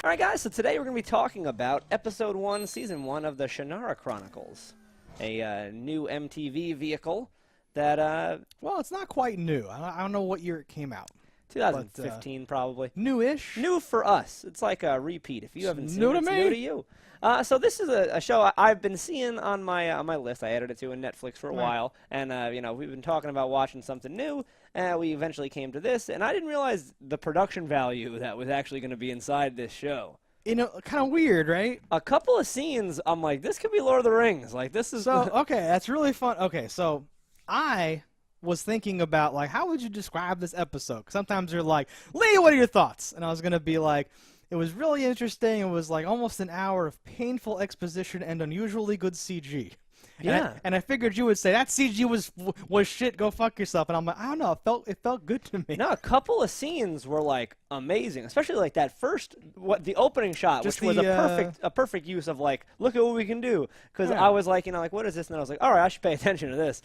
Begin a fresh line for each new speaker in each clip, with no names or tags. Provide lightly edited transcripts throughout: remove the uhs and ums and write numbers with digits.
All right, guys, so today we're going to be talking about Episode 1, Season 1 of the Shannara Chronicles, a new MTV vehicle that,
well, it's not quite new. I don't know what year it came out.
2015 probably.
Newish.
New for us. It's like a repeat. If you haven't seen it, it's
me.
new to you. So this is a show I've been seeing on my list. I added it to Netflix for a while, and we've been talking about watching something new. We eventually came to this, and I didn't realize the production value that was actually going to be inside this show.
You know, kind of weird, right?
A couple of scenes, I'm like, this could be Lord of the Rings. Like, this is...
So, okay, that's really fun. Okay, so I was thinking about, like, how would you describe this episode? 'Cause sometimes you're like, Lee, what are your thoughts? And I was going to be like, it was really interesting. It was like almost an hour of painful exposition and unusually good CG.
Yeah.
And I figured you would say, that CG was shit, go fuck yourself. And I'm like, I don't know, it felt good to me.
No, a couple of scenes were, like, amazing. Especially, like, that first, the opening shot,
Just
which was a perfect use of, like, look at what we can do. Because I was like, like, what is this? And I was like, all right, I should pay attention to this.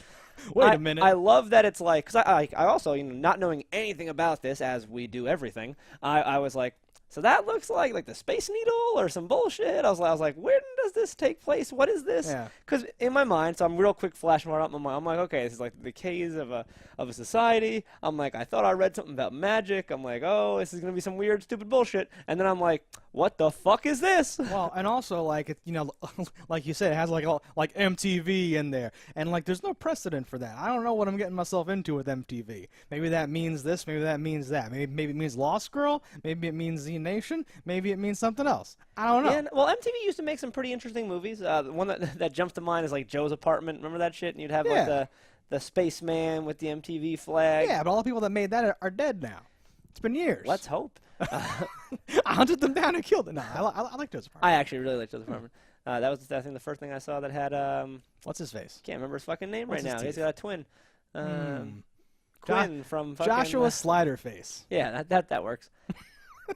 Wait a minute.
I love that it's like, because I also, not knowing anything about this, as we do everything, I was like, so that looks like the Space Needle or some bullshit. I was like, where does this take place? What is this? Because in my mind, so I'm real quick flashing right up my mind. I'm like, okay, this is like the decays of a society. I'm like, I thought I read something about magic. I'm like, oh, this is gonna be some weird, stupid bullshit. And then I'm like, what the fuck is this?
Well, and also like like you said, it has like MTV in there, and like there's no precedent for that. I don't know what I'm getting myself into with MTV. Maybe that means this. Maybe that means that. Maybe it means Lost Girl. Maybe it means Z Nation. Maybe it means something else. I don't know.
Yeah, well, MTV used to make some pretty interesting movies. The one that jumps to mind is like Joe's Apartment. Remember that shit? And you'd have like the spaceman with the MTV flag.
Yeah, but all the people that made that are dead now. It's been years.
Let's hope.
I hunted them down and killed them. No, I like Joe's Apartment.
I actually really like Joe's Apartment. That was, I think, the first thing I saw that had
what's his face?
Can't remember his fucking name
What's
right now.
his
He's
teeth?
got a twin. Quinn from fucking,
Joshua Sliderface.
Yeah, that works.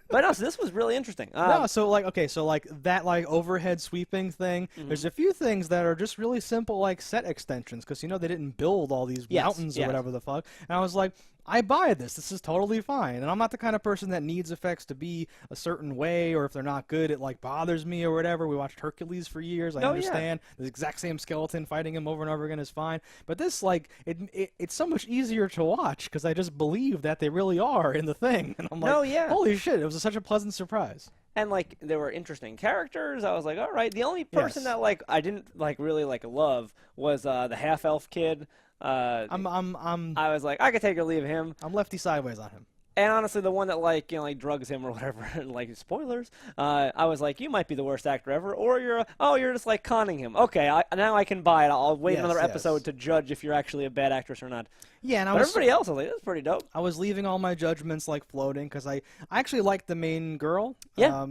But no, so this was really interesting.
No, so like, okay, so like that like overhead sweeping thing, there's a few things that are just really simple like set extensions because, they didn't build all these mountains or whatever the fuck. And I was like, I buy this. This is totally fine. And I'm not the kind of person that needs effects to be a certain way, or if they're not good, it like bothers me or whatever. We watched Hercules for years. I understand. The exact same skeleton fighting him over and over again is fine. But this, like, it's so much easier to watch because I just believe that they really are in the thing. And I'm like, holy shit, it was such a pleasant surprise.
And, like, there were interesting characters. I was like, all right. The only person that, like, I didn't, like, really, like, love was the half-elf kid. I was like, I could take or leave him.
I'm lefty sideways on him.
And honestly, the one that like drugs him or whatever, like spoilers. I was like, you might be the worst actor ever, or you're just like conning him. Okay, now I can buy it. I'll wait another episode to judge if you're actually a bad actress or not.
Yeah, and
everybody else, I was like, that's pretty dope.
I was leaving all my judgments like floating because I actually liked the main girl.
Yeah.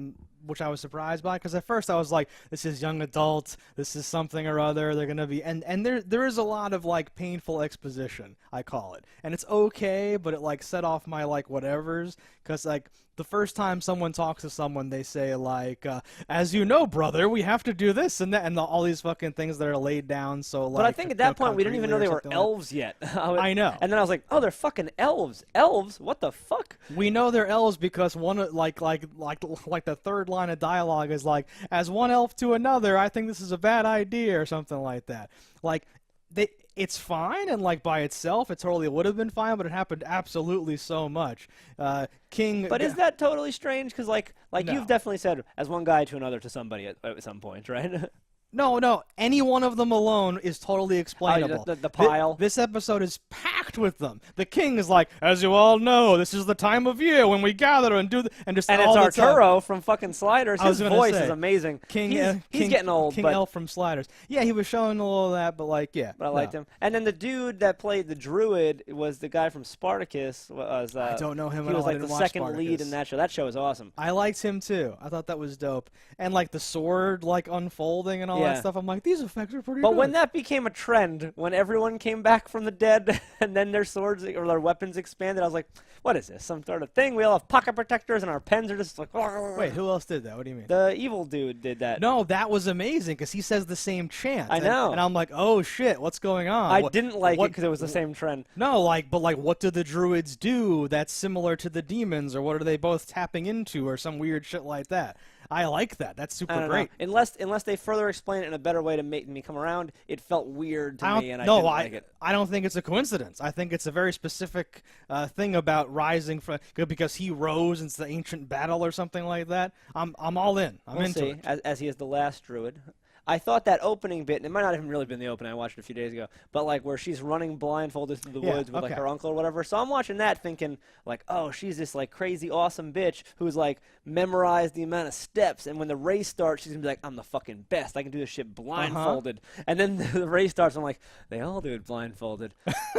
Which I was surprised by because at first I was like, this is young adult, this is something or other, they're gonna be, and there is a lot of like painful exposition, I call it, and it's okay, but it like set off my like whatevers because like the first time someone talks to someone, they say like, as you know, brother, we have to do this and that, and all these fucking things that are laid down. So like,
but I think at that point we didn't even know they were elves yet.
I know.
And then I was like, oh, they're fucking elves. Elves? What the fuck?
We know they're elves because one like the third line of dialogue is like, as one elf to another, I think this is a bad idea or something like that. Like it's fine, and like by itself, it totally would have been fine, but it happened absolutely so much. King.
But is that totally strange? Because like
No.
you've definitely said, as one guy to another to somebody at some point, right?
No. Any one of them alone is totally explainable.
The pile.
This episode is packed with them. The king is like, as you all know, this is the time of year when we gather and do and
it's
all
Arturo from fucking Sliders. His voice is amazing. He's getting old.
King Elf from Sliders. Yeah, he was showing a little of that, but like, yeah.
But I liked him. And then the dude that played the druid was the guy from Spartacus.
I don't know him
he
at all.
was like
I didn't
the
watch
second
Spartacus.
lead in that show. That show is awesome.
I liked him too. I thought that was dope. And like the sword like unfolding and all that stuff. I'm like, these effects are pretty
But
good.
when that became a trend, when everyone came back from the dead and then their swords or their weapons expanded, I was like, what is this? Some sort of thing? We all have pocket protectors and our pens are just like...
Wait, who else did that? What do you mean?
The evil dude did that.
No, that was amazing because he says the same chant.
I know.
And I'm like, oh shit, what's going on?
I didn't like it because it was the same trend.
No, but what do the druids do that's similar to the demons, or what are they both tapping into, or some weird shit like that? I like that. That's super great.
Unless they further explain it in a better way to make me come around, it felt weird to me, and I didn't like it.
I don't think it's a coincidence. I think it's a very specific thing about rising from, because he rose into the ancient battle or something like that. I'm all in. I'm into it.
As he is the last druid. I thought that opening bit, and it might not have even really been the opening, I watched it a few days ago, but like where she's running blindfolded through the woods with like her uncle or whatever. So I'm watching that thinking like, oh, she's this like crazy awesome bitch who's like memorized the amount of steps, and when the race starts, she's gonna be like, I'm the fucking best. I can do this shit blindfolded. And then the race starts, I'm like, they all do it blindfolded.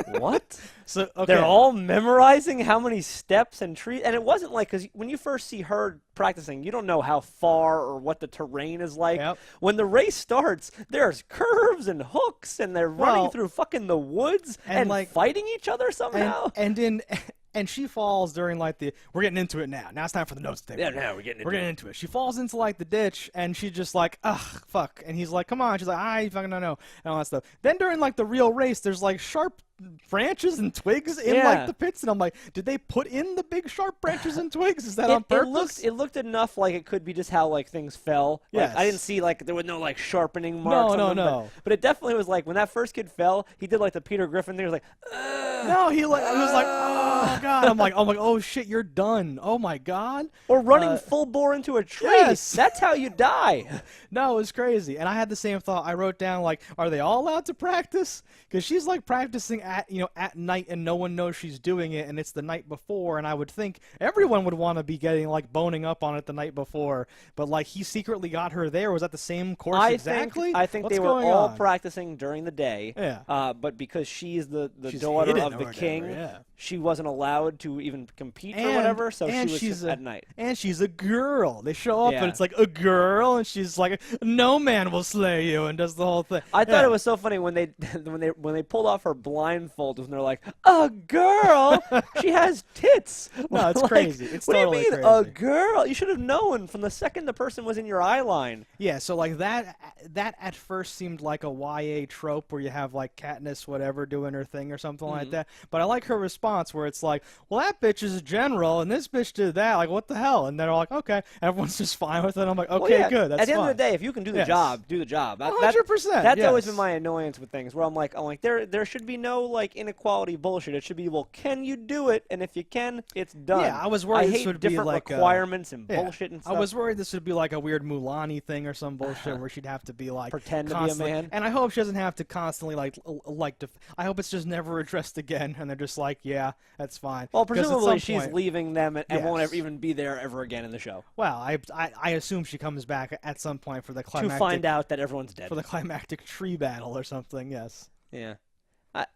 What?
So
they're all memorizing how many steps and trees, and it wasn't like, because when you first see her practicing, you don't know how far or what the terrain is like. When the race starts, there's curves and hooks, and they're running through fucking the woods and like fighting each other somehow.
And she falls during like we're getting into it now. Now it's time for the notes table.
Yeah, now we're getting into it.
She falls into like the ditch, and she's just like, ugh, fuck. And he's like, come on. She's like, I fucking don't know, and all that stuff. Then during like the real race, there's like sharp branches and twigs in like the pits, and I'm like, did they put in the big sharp branches and twigs? Is that on purpose?
It looked enough like it could be just how like things fell. Like, I didn't see like there was no like sharpening marks.
No.
But it definitely was like when that first kid fell, he did like the Peter Griffin thing. He was like, ugh,
no, he was like, oh god. I'm like, oh shit, you're done. Oh my god.
Or running full bore into a tree.
Yes.
That's how you die.
No, it was crazy. And I had the same thought. I wrote down like, are they all allowed to practice? Because she's like practicing at night, and no one knows she's doing it, and it's the night before, and I would think everyone would want to be getting like boning up on it the night before, but like he secretly got her there. Was that the same course exactly?
I think they were all practicing during the day.
Yeah.
But because she's the daughter of the king, she wasn't allowed to even compete or whatever, so she was just at night.
And she's a girl. They show up and it's like a girl, and she's like, no man will slay you, and does the whole thing.
I thought it was so funny when they when they pulled off her blindfold, and they're like, a girl? She has tits.
No, it's
like,
crazy. It's
what
totally
do you mean,
crazy.
a girl? You should have known from the second the person was in your eye line.
Yeah, so like that at first seemed like a YA trope where you have like Katniss whatever doing her thing or something like that. But I like her response where it's like, well, that bitch is a general, and this bitch did that. Like, what the hell? And they're like, okay. Everyone's just fine with it. I'm like, okay, good. That's
At the end
fine.
of the day, if you can do the job, do the job.
100%.
That's always been my annoyance with things, where I'm like, there should be no like inequality bullshit. It should be, well, can you do it? And if you can, it's done.
Yeah, I was worried this would be like
requirements and bullshit and stuff.
I was worried this would be like a weird Mulani thing or some bullshit where she'd have to be like
pretend to be a man.
And I hope she doesn't have to constantly I hope it's just never addressed again, and they're just like, yeah, that's fine.
Well, presumably she's leaving them and won't even be there ever again in the show.
Well, I assume she comes back at some point for the climactic,
to find out that everyone's dead.
For the climactic tree battle or something. Yes.
Yeah.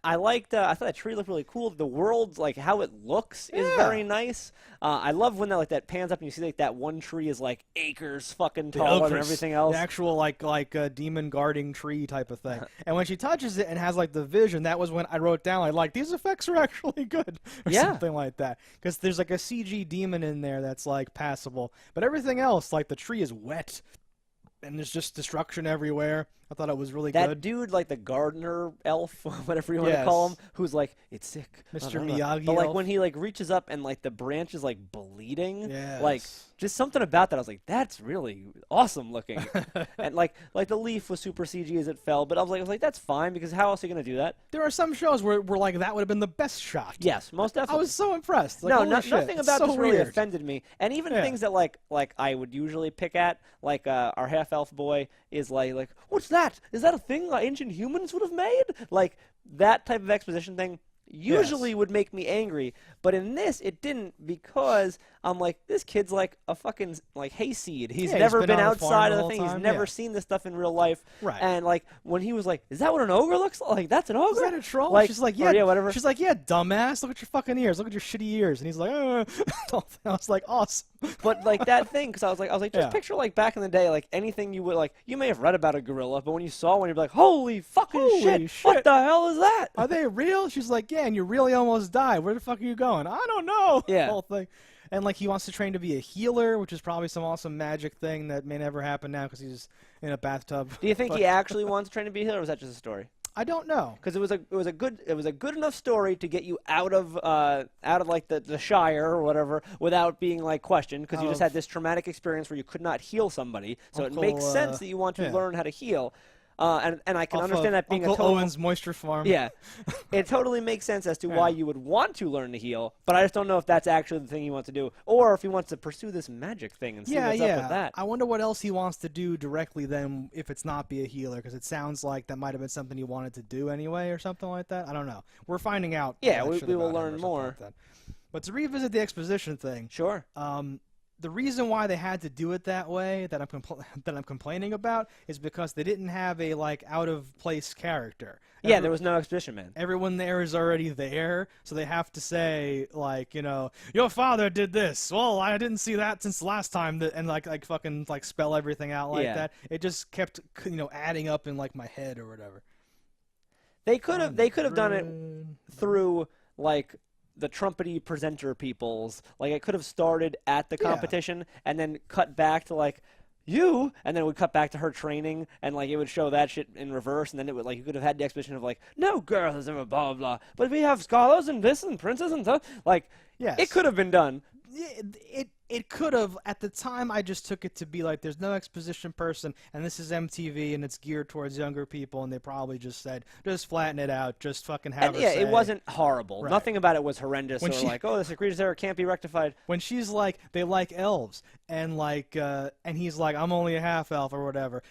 I liked. I thought that tree looked really cool. The world, like how it looks, is very nice. I love when that pans up and you see like that one tree is like acres fucking taller than everything else.
The actual like demon guarding tree type of thing. And when she touches it and has like the vision, that was when I wrote down like these effects are actually good or something like that. Because there's like a CG demon in there that's like passable, but everything else like the tree is wet. And there's just destruction everywhere. I thought it was really good.
That dude, like the gardener elf, whatever you want to call him, who's like, it's sick.
Mr. Miyagi
But like
elf.
when he like reaches up and like the branch is like bleeding, like just something about that. I was like, that's really awesome looking. And like the leaf was super CG as it fell, but I was like, that's fine because how else are you gonna do that?
There are some shows where like that would have been the best shot.
Yes, most definitely.
I was so impressed. Like,
no,
nothing
about this really
weird.
offended me. And even things that like I would usually pick at, like our half elf boy is like, what's that? Is that a thing ancient humans would have made? Like that type of exposition thing usually would make me angry, But in this, it didn't, because I'm like, this kid's like a fucking like hayseed. He's never been
on the farm
outside
the
of the
whole
thing. He's
time,
never
yeah.
seen this stuff in real life.
Right.
And like when he was like, "Is that what an ogre looks like? Like, that's an ogre?
Is that a troll?"
Like,
she's like,
or,
"Yeah,
whatever."
She's like, "Yeah, dumbass. Look at your fucking ears. Look at your shitty ears." And he's like, I was like, "Awesome."
But like that thing, because I was like, just
Yeah.
picture like back in the day, like anything you would like. You may have read about a gorilla, but when you saw one, you'd be like, "Holy fucking
Holy
shit! What
shit.
the hell is that?"
Are they real? She's like, "Yeah, and you really almost died. Where the fuck are you going?" "I don't know."
Yeah.
The whole thing. And like he wants to train to be a healer, which is probably some awesome magic thing that may never happen now because he's in a bathtub.
Do you think he actually wants to train to be a healer, or was that just a story?
I don't know.
Because it was a good enough story to get you out of like the Shire or whatever without being like questioned, because you just had this traumatic experience where you could not heal somebody, so it makes sense that you want to learn how to heal. And I can understand that being
Uncle
a total
Owen's moisture farm.
Yeah, it totally makes sense as to why you would want to learn to heal, but I just don't know if that's actually the thing he wants to do, or if he wants to pursue this magic thing and see what's up with that.
I wonder what else he wants to do directly then, if it's not be a healer, because it sounds like that might have been something he wanted to do anyway, or something like that. I don't know. We're finding out.
Yeah, we will learn more.
Like but to revisit the exposition thing,
sure.
The reason why they had to do it that way that I'm complaining about is because they didn't have a like out of place character.
Yeah, there was no exposition man.
Everyone there is already there, so they have to say like, your father did this. Well, I didn't see that since last time, and like fucking like spell everything out like that. It just kept adding up in like my head or whatever.
They could have done it through like the trumpety presenter peoples. Like it could have started at the competition and then cut back to like you, and then it would cut back to her training, and like it would show that shit in reverse, and then it would like you could have had the exposition of like, no girl has ever blah blah, but we have scholars and this and princes and stuff. Like, it could have been done.
It could have. At the time, I just took it to be like, there's no exposition person, and this is MTV, and it's geared towards younger people, and they probably just said, just flatten it out, just fucking have
her say. It wasn't horrible.
Right.
Nothing about it was horrendous, or like, oh, this egregious error can't be rectified.
When she's like, they like elves, and like, and he's like, I'm only a half elf or whatever,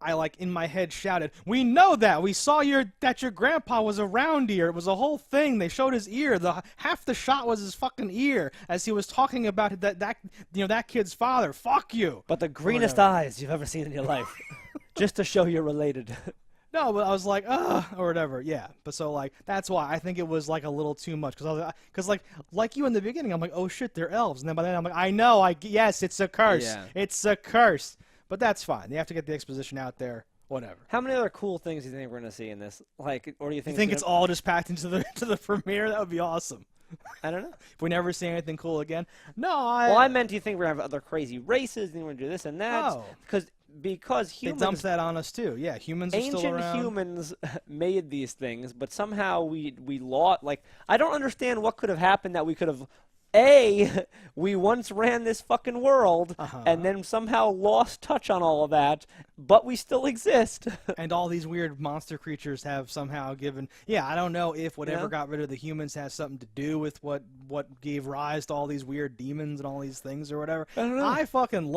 I like in my head shouted, "We know that! We saw that your grandpa was around here. It was a whole thing. They showed his ear. Half the shot was his fucking ear as he was talking about that kid's father. Fuck you!"
But the greenest eyes you've ever seen in your life, just to show you're related.
No, but I was like, or whatever. Yeah, but so like that's why I think it was like a little too much, because like you in the beginning, I'm like, oh shit, they're elves, and then by then I'm like, I know, yes, it's a curse.
Yeah.
It's a curse. But that's fine. They have to get the exposition out there. Whatever.
How many other cool things do you think we're going to see in this? Like, or do you think?
It's all just packed into the premiere? That would be awesome.
I don't know.
If we never see anything cool again. No,
Well, I meant, do you think we're going to have other crazy races? Do you think we're going to do this and that?
Oh.
Because humans...
They dumped that on us, too. Yeah, humans are still around.
Ancient humans made these things, but somehow we lost... Like, I don't understand what could have happened that we could have... we once ran this fucking world, and then somehow lost touch on all of that, but we still exist.
And all these weird monster creatures have somehow given... Yeah, I don't know if whatever got rid of the humans has something to do with what gave rise to all these weird demons and all these things or whatever.
I don't know.
I fucking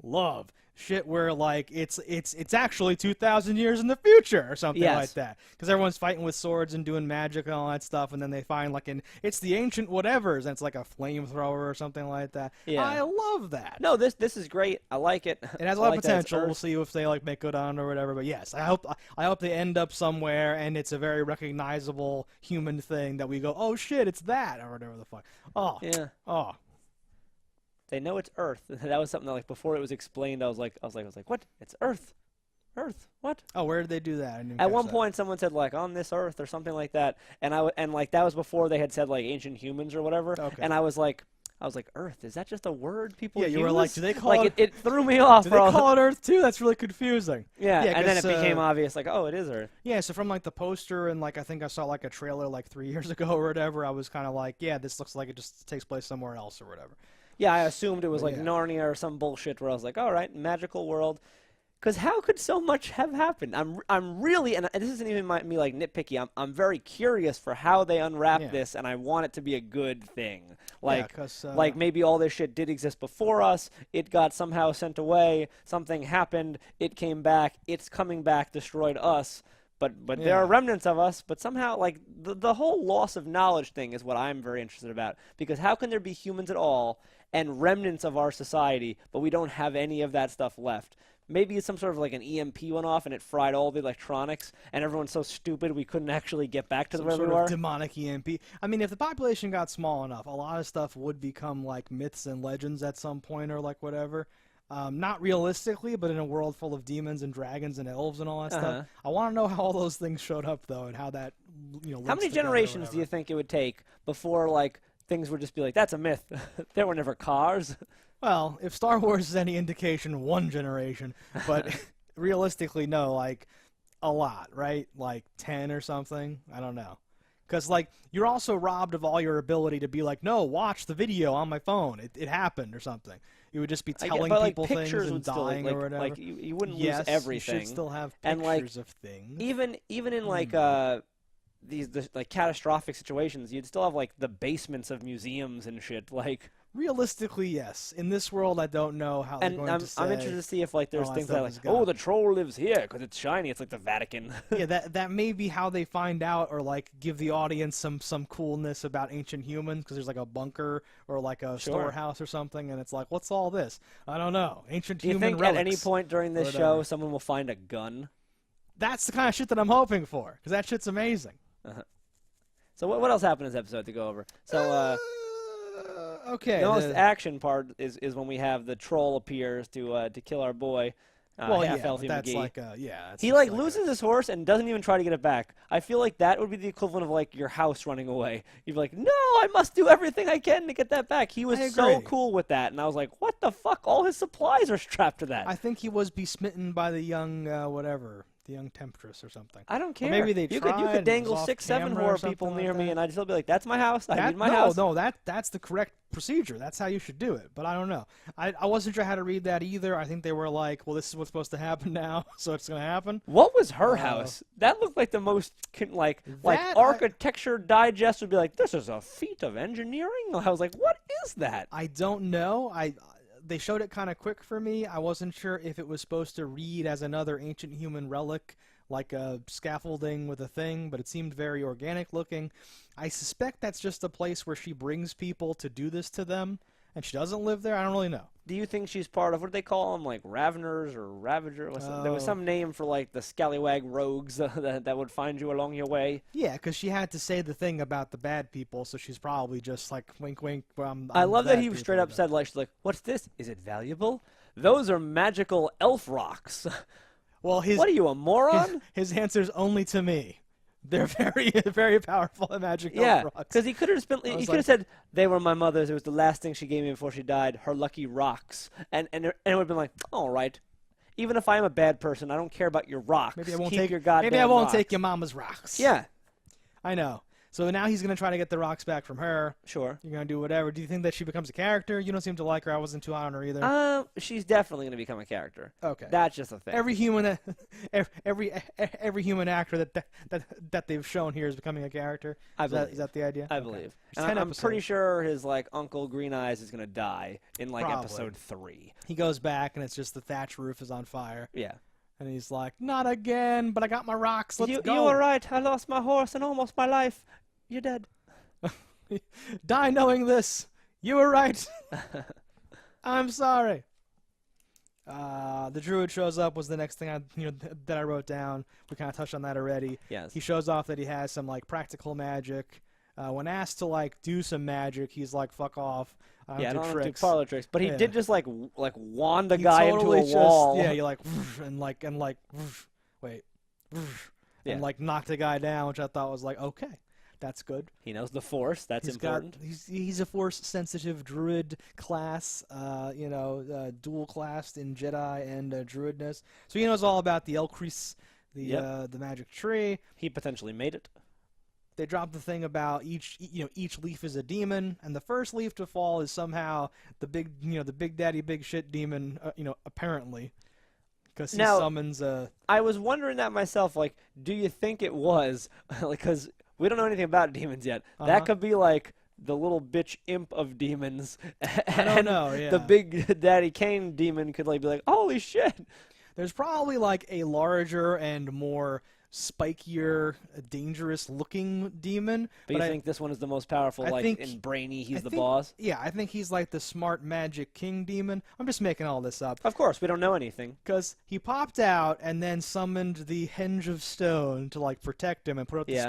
love shit where like it's actually 2,000 years in the future or something like that, because everyone's fighting with swords and doing magic and all that stuff, and then they find like it's the ancient whatevers, and it's like a flamethrower or something like that. I love that.
No, this is great. I like it.
It has a lot of potential. We'll see if they like make good on it or whatever. But yes, I hope they end up somewhere and it's a very recognizable human thing that we go, oh shit, it's that or whatever the fuck. Oh yeah. Oh.
They know it's Earth. That was something that, like, before it was explained, I was like, what? It's Earth. Earth. What?
Oh, where did they do that?
At one point, someone said like on this Earth or something like that, and like that was before they had said like ancient humans or whatever. Okay. And I was like, Earth? Is that just a word people use?
Yeah, you were like, do they call
it? It threw me off.
Do they call it Earth too? That's really confusing.
Yeah, and then it became obvious, like, oh, it is Earth.
Yeah, so from like the poster and like I think I saw like a trailer like 3 years ago or whatever, I was kind of like, yeah, this looks like it just takes place somewhere else or whatever.
Yeah, I assumed it was like Narnia or some bullshit where I was like, all right, magical world. Because how could so much have happened? I'm really, and this isn't even me like nitpicky. I'm very curious for how they unwrap this, and I want it to be a good thing. Like, like maybe all this shit did exist before us. It got somehow sent away. Something happened. It came back. It's coming back. Destroyed us. but there are remnants of us. But somehow, like the whole loss of knowledge thing is what I'm very interested about, because how can there be humans at all and remnants of our society, but we don't have any of that stuff left? Maybe it's some sort of like an EMP went off and it fried all the electronics, and everyone's so stupid we couldn't actually get back to where we were.
Demonic EMP. I mean, if the population got small enough, a lot of stuff would become like myths and legends at some point, or like whatever. Not realistically, but in a world full of demons and dragons and elves and all that stuff. I want to know how all those things showed up, though, and how that,
how many generations do you think it would take before like things would just be like, that's a myth? There were never cars.
Well, if Star Wars is any indication, one generation, but realistically, no, like a lot, right? Like 10 or something. I don't know. Because, like, you're also robbed of all your ability to be like, no, watch the video on my phone. It happened or something. You would just be telling people things and dying or whatever.
Like, you wouldn't lose everything.
You should still have
and,
pictures
like,
of things.
Even in, like, these like catastrophic situations, you'd still have, like, the basements of museums and shit, like...
Realistically, yes. In this world, I don't know how they're going to say...
I'm interested to see if like there's things that are like, oh, the troll lives here because it's shiny. It's like the Vatican.
Yeah, that may be how they find out, or like give the audience some coolness about ancient humans, because there's like a bunker or like a storehouse or something, and it's like, what's all this? I don't know. Ancient human relics.
Do you think at any point during this show someone will find a gun?
That's the kind of shit that I'm hoping for, because that shit's amazing.
So what else happened in this episode to go over? So
okay.
The most action part is when we have the troll appears to kill our boy. Half-elf
that's
McGee.
like
he like loses his horse and doesn't even try to get it back. I feel like that would be the equivalent of like your house running away. You'd be like, no, I must do everything I can to get that back. He was so cool with that, and I was like, what the fuck? All his supplies are strapped to that.
I think he was besmitten by the young the young temptress or something.
I don't care.
Or maybe they
you could dangle 6-7 horror people near me, and I'd still be like, that's my house. I need my house.
No, that's the correct procedure. That's how you should do it. But I don't know. I wasn't sure how to read that either. I think they were like, well, this is what's supposed to happen now, so it's going to happen.
What was her house? That looked like the most like Architecture Digest would be like, this is a feat of engineering. I was like, what is that?
I don't know. They showed it kind of quick for me. I wasn't sure if it was supposed to read as another ancient human relic, like a scaffolding with a thing, but it seemed very organic looking. I suspect that's just a place where she brings people to do this to them, and she doesn't live there. I don't really know.
Do you think she's part of, what do they call them, like Raveners or Ravager? There was some name for like the scallywag rogues that would find you along your way.
Yeah, because she had to say the thing about the bad people, so she's probably just like, wink, wink.
I love that he straight up said, like, she's like, what's this? Is it valuable? Those are magical elf rocks.
Well,
what are you, a moron?
His answer's only to me. They're very, very powerful and magic elf rocks.
Because he could have he could have said, they were my mother's. It was the last thing she gave me before she died. Her lucky rocks. And it would have been like, all right. Even if I am a bad person, I don't care about your rocks. Maybe I won't take your goddamn
Maybe I won't
rocks.
take your mama's rocks.
Yeah.
I know. So now he's going to try to get the rocks back from her.
Sure.
You're going to do whatever. Do you think that she becomes a character? You don't seem to like her. I wasn't too hot on her either.
She's definitely going to become a character.
Okay.
That's just a thing.
Every human, every human actor that they've shown here is becoming a character. Is that the idea?
I believe. And I'm pretty sure his like Uncle Green Eyes is going to die in like episode 3.
He goes back and it's just the thatch roof is on fire.
Yeah.
And he's like, not again, but I got my rocks. Let's go.
You were right. I lost my horse and almost my life. You're dead.
Die knowing this. You were right. I'm sorry. The druid shows up was the next thing that I wrote down. We kind of touched on that already.
Yes.
He shows off that he has some like practical magic. When asked to like do some magic, he's like, "Fuck off." I don't do
parlor tricks. But he did just like wand a guy into a wall.
Yeah, you like and wait, and like knocked a guy down, which I thought was like, okay. That's good.
He knows the Force. That's important.
He's a Force-sensitive druid class, dual-classed in Jedi and druidness. So he knows all about the Elcris, the magic tree.
He potentially made it.
They drop the thing about each leaf is a demon, and the first leaf to fall is somehow the big daddy big shit demon. Apparently, because he summons a.
I was wondering that myself. Like, do you think it was because? We don't know anything about demons yet. That could be like the little bitch imp of demons.
I don't know, yeah.
The big daddy Cain demon could like be like, holy shit.
There's probably like a larger and more spikier, dangerous-looking demon.
But you think this one is the most powerful, in Brainy, he's the boss?
Yeah, I think he's like the smart magic king demon. I'm just making all this up.
Of course, we don't know anything.
Because he popped out and then summoned the Henge of Stone to like protect him and put up this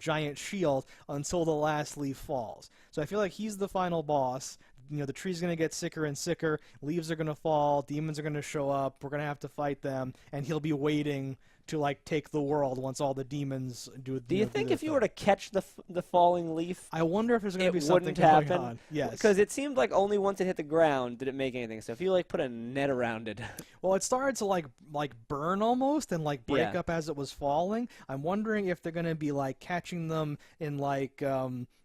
giant shield until the last leaf falls. So I feel like he's the final boss. The tree's going to get sicker and sicker, leaves are going to fall, demons are going to show up, we're going to have to fight them, and he'll be waiting to like take the world once all the demons do.
Do you think if you were to catch the falling leaf,
I wonder if there's going to be something
happen?
Going on. Yes,
because it seemed like only once it hit the ground did it make anything. So if you like put a net around it,
well, it started to like burn almost and like break up as it was falling. I'm wondering if they're going to be like catching them in like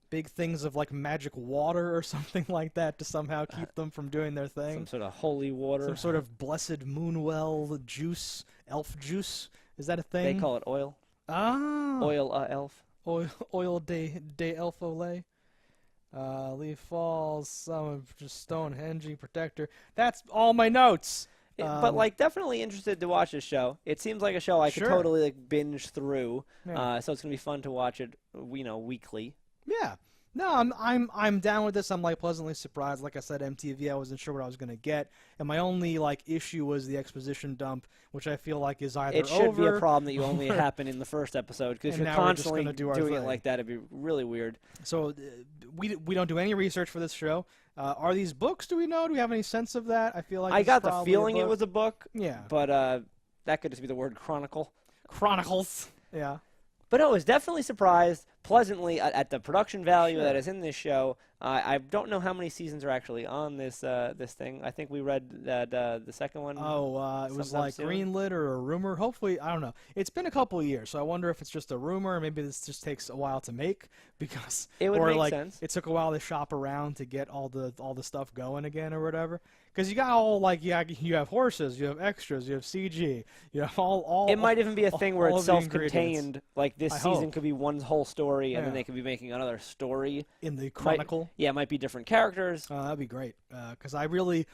big things of like magic water or something like that to somehow keep them from doing their thing.
Some sort of holy water.
Some sort of blessed moonwell juice, elf juice. Is that a thing?
They call it oil.
Ah.
Oil elf.
Oil de elf ole. Leaf falls, some just Stonehenge protector. That's all my notes.
But like, definitely interested to watch this show. It seems like a show I could totally like binge through. Yeah. So it's gonna be fun to watch it, weekly.
Yeah. No, I'm down with this. I'm like pleasantly surprised. Like I said, MTV, I wasn't sure what I was gonna get, and my only like issue was the exposition dump, which I feel like is either
it should be a problem that you only happen in the first episode, because if you're constantly doing it like that, it'd be really weird.
So we don't do any research for this show. Are these books? Do we know? Do we have any sense of that? I feel like
I got the feeling it was a book.
Yeah,
but that could just be the word chronicle.
Chronicles. Yeah.
But no, I was definitely surprised pleasantly at the production value that is in this show. I don't know how many seasons are actually on this thing. I think we read that the second one.
Oh, it was like greenlit or a rumor. Hopefully, I don't know. It's been a couple of years, so I wonder if it's just a rumor. Maybe this just takes a while to make because
it would make sense.
It took a while to shop around to get all the stuff going again or whatever. Because you got all like you have horses, you have extras, you have CG, you have all.
It might even be a thing where it's self-contained. Like this season could be one whole story, and then they could be making another story
in the chronicle.
It might be different characters.
That'd be great. Because I really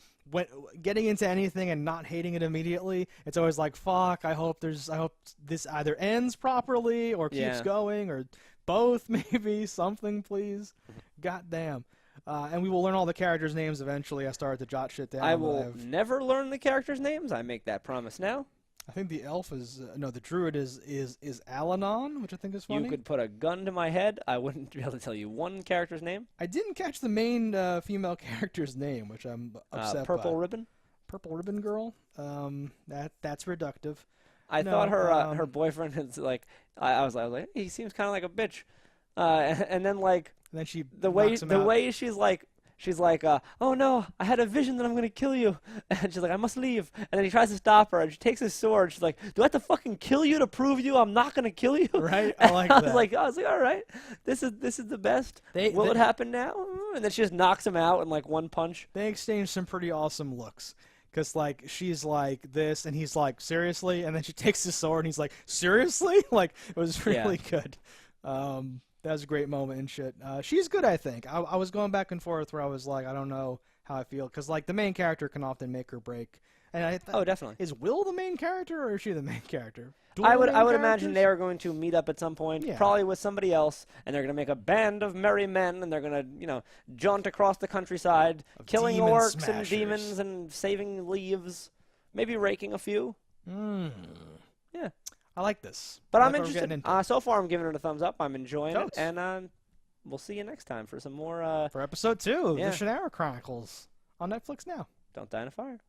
getting into anything and not hating it immediately. It's always like fuck. I hope this either ends properly or keeps going or both. Maybe something, please. Goddamn. And we will learn all the characters' names eventually. I started to jot shit down.
I will never learn the characters' names. I make that promise now.
I think the elf is the druid is Alanon, which I think is funny.
You could put a gun to my head. I wouldn't be able to tell you one character's name.
I didn't catch the main female character's name, which I'm upset
Purple
by.
Ribbon.
Purple Ribbon Girl. That's reductive.
I thought her boyfriend is like. I was like, he seems kind of like a bitch. And then like.
And then she
the way she's like, oh no, I had a vision that I'm gonna kill you, and she's like, I must leave, and then he tries to stop her, and she takes his sword. She's like, do I have to fucking kill you to prove you I'm not gonna kill you?
Right? I like that.
I was like, all right, this is the best. Will it happen now? And then she just knocks him out in like one punch.
They exchange some pretty awesome looks. Because, like, she's like this, and he's like, seriously? And then she takes his sword, and he's like, seriously? Like, it was really good. That was a great moment and shit. She's good, I think. I was going back and forth where I was like, I don't know how I feel. Because, like, the main character can often make or break. And
definitely.
Is Will the main character, or is she the main character?
I would imagine they are going to meet up at some point, probably with somebody else, and they're going to make a band of merry men, and they're going to, jaunt across the countryside, killing orcs and demons and saving leaves, maybe raking a few. Yeah.
I like this.
But I'm interested. So far, I'm giving it a thumbs up. I'm enjoying it, and we'll see you next time for some more.
For episode 2 of the Shannara Chronicles on Netflix now.
Don't die in a fire.